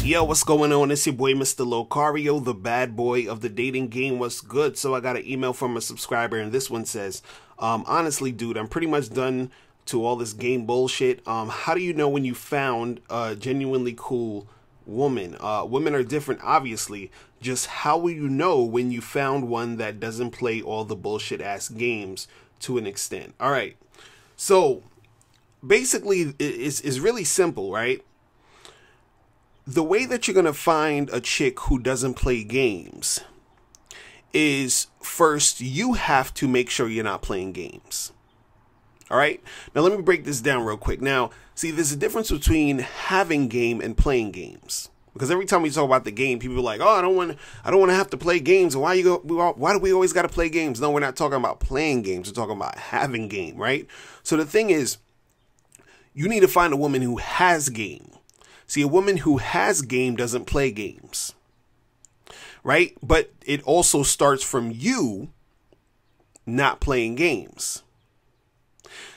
Yo, what's going on? It's your boy, Mr. Locario, the bad boy of the dating game. What's good? So I got an email from a subscriber, and this one says, honestly, dude, I'm pretty much done to all this game bullshit. How do you know when you found a genuinely cool woman? Women are different, obviously. Just how will you know when you found one that doesn't play all the bullshit ass games to an extent? All right. So basically, it's really simple, right? The way that you're going to find a chick who doesn't play games is, first, you have to make sure you're not playing games. All right. Now, let me break this down real quick. Now, see, there's a difference between having game and playing games. Because every time we talk about the game, people are like, "Oh, I don't want to have to play games. Why do we always got to play games?" No, we're not talking about playing games. We're talking about having game, right? So the thing is, you need to find a woman who has game. See, a woman who has game doesn't play games, right? But it also starts from you not playing games.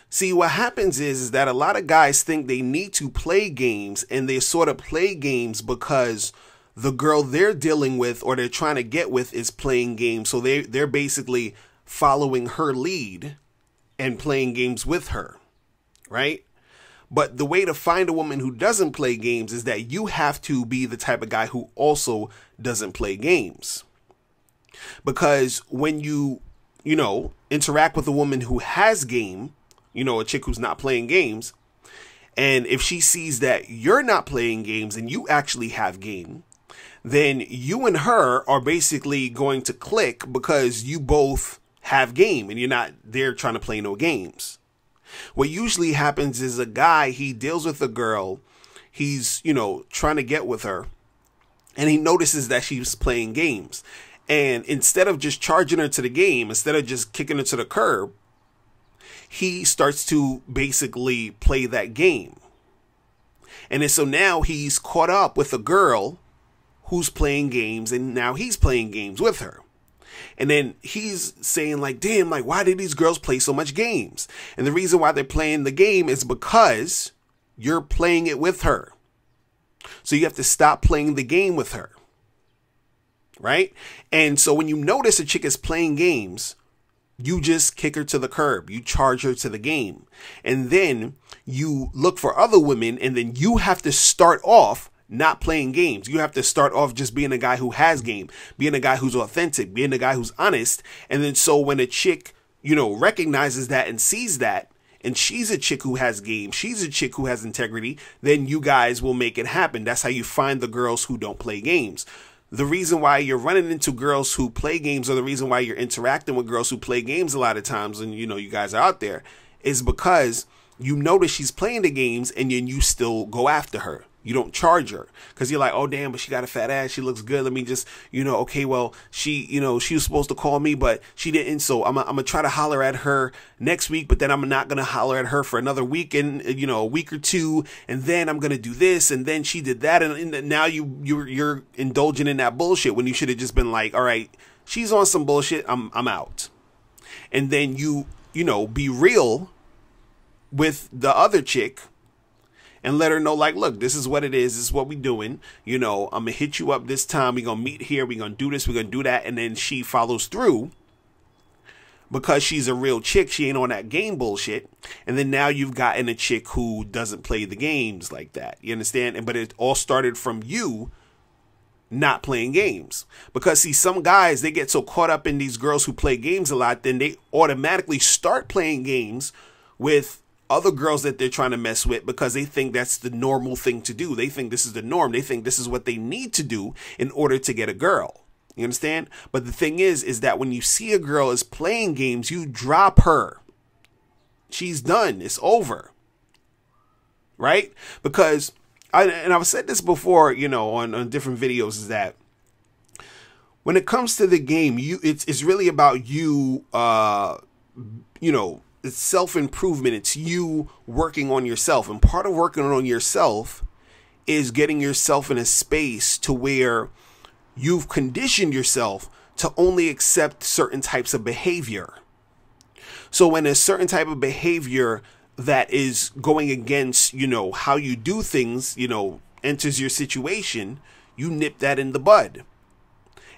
See, what happens is that a lot of guys think they need to play games, and they sort of play games because the girl they're dealing with or they're trying to get with is playing games. So they're basically following her lead and playing games with her, right? But the way to find a woman who doesn't play games is that you have to be the type of guy who also doesn't play games. Because when you interact with a woman who has game, a chick who's not playing games, and if she sees that you're not playing games and you actually have game, then you and her are basically going to click because you both have game and you're not there trying to play no games. What usually happens is a guy, he deals with a girl, he's, trying to get with her, and he notices that she's playing games. And instead of just charging her to the game, instead of just kicking her to the curb, he starts to basically play that game. And then so now he's caught up with a girl who's playing games, and now he's playing games with her. And then he's saying like, damn, like, why did these girls play so much games? And the reason why they're playing the game is because you're playing it with her. So you have to stop playing the game with her. Right? And so when you notice a chick is playing games, you just kick her to the curb. You charge her to the game. And then you look for other women, and then you have to start off not playing games. You have to start off just being a guy who has game, being a guy who's authentic, being a guy who's honest. And then so when a chick, recognizes that and sees that, and she's a chick who has game, she's a chick who has integrity, then you guys will make it happen. That's how you find the girls who don't play games. The reason why you're running into girls who play games, or the reason why you're interacting with girls who play games a lot of times, and you guys are out there, is because you notice she's playing the games and then you still go after her. You don't charge her because you're like, oh, damn, but she got a fat ass. She looks good. Let me just, okay, well, she was supposed to call me, but she didn't. So I'm going to try to holler at her next week, but then I'm not going to holler at her for another week and, a week or two. And then I'm going to do this. And then she did that. And now you're indulging in that bullshit when you should have just been like, all right, she's on some bullshit. I'm out. And then be real with the other chick and let her know, like, look, this is what it is. This is what we doing. I'm going to hit you up this time. We're going to meet here. We're going to do this. We're going to do that. And then she follows through because she's a real chick. She ain't on that game bullshit. And then now you've gotten a chick who doesn't play the games like that. You understand? But it all started from you not playing games. Because, see, some guys, they get so caught up in these girls who play games a lot, then they automatically start playing games with other girls that they're trying to mess with because they think that's the normal thing to do. They think this is the norm. They think this is what they need to do in order to get a girl. You understand? But the thing is that when you see a girl is playing games, you drop her. She's done. It's over. Right? Because, I've said this before, on different videos, is that when it comes to the game, it's really about you, it's self-improvement. It's you working on yourself. And part of working on yourself is getting yourself in a space to where you've conditioned yourself to only accept certain types of behavior. So when a certain type of behavior that is going against, how you do things, enters your situation, you nip that in the bud.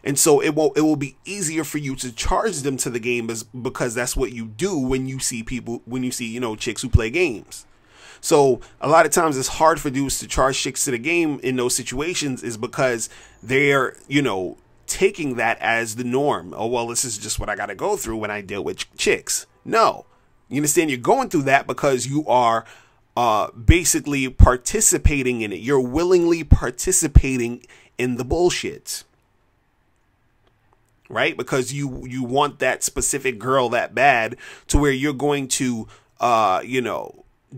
And so it will be easier for you to charge them to the game because that's what you do when you see chicks who play games. So a lot of times it's hard for dudes to charge chicks to the game in those situations is because they're, taking that as the norm. Oh, well, this is just what I got to go through when I deal with chicks. No, you understand? You're going through that because you are basically participating in it. You're willingly participating in the bullshit. Right? Because you want that specific girl that bad to where you're going to,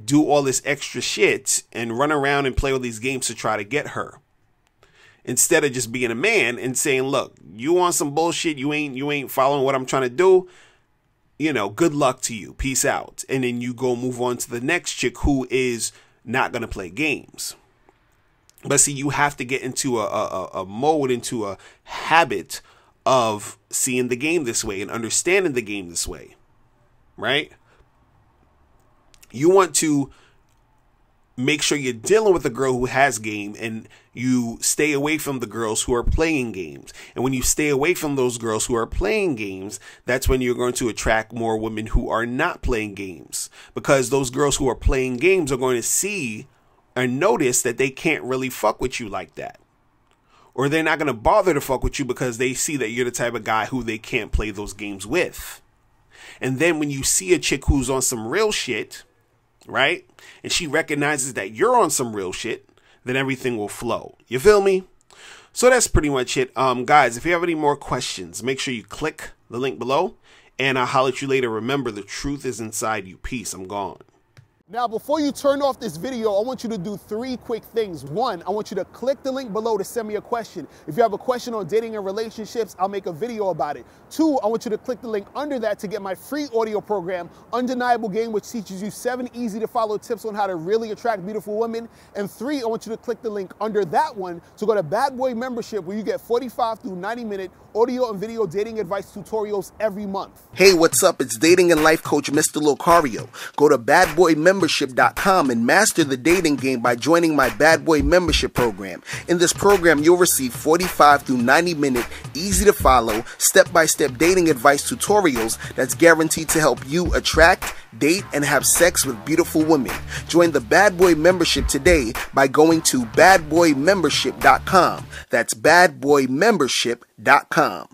do all this extra shit and run around and play all these games to try to get her. Instead of just being a man and saying, look, you want some bullshit, you ain't following what I'm trying to do, good luck to you. Peace out. And then you go move on to the next chick who is not going to play games. But see, you have to get into a mode, into a habit of seeing the game this way and understanding the game this way. Right? You want to make sure you're dealing with a girl who has game, and you stay away from the girls who are playing games. And when you stay away from those girls who are playing games, that's when you're going to attract more women who are not playing games, because those girls who are playing games are going to see and notice that they can't really fuck with you like that. Or they're not going to bother to fuck with you because they see that you're the type of guy who they can't play those games with. And then when you see a chick who's on some real shit, right, and she recognizes that you're on some real shit, then everything will flow. You feel me? So that's pretty much it. Guys, if you have any more questions, make sure you click the link below, and I'll holler at you later. Remember, the truth is inside you. Peace. I'm gone. Now, before you turn off this video, I want you to do 3 quick things. 1, I want you to click the link below to send me a question. If you have a question on dating and relationships, I'll make a video about it. 2, I want you to click the link under that to get my free audio program, Undeniable Game, which teaches you 7 easy to follow tips on how to really attract beautiful women. And 3, I want you to click the link under that one to go to Bad Boy Membership, where you get 45 through 90-minute audio and video dating advice tutorials every month. Hey, what's up? It's dating and life coach Mr. Locario. Go to badboymembership.com and master the dating game by joining my Bad Boy Membership program. In this program, you'll receive 45 through 90-minute, easy to follow, step-by-step dating advice tutorials that's guaranteed to help you attract, date, and have sex with beautiful women. Join the Bad Boy Membership today by going to badboymembership.com. That's badboymembership.com.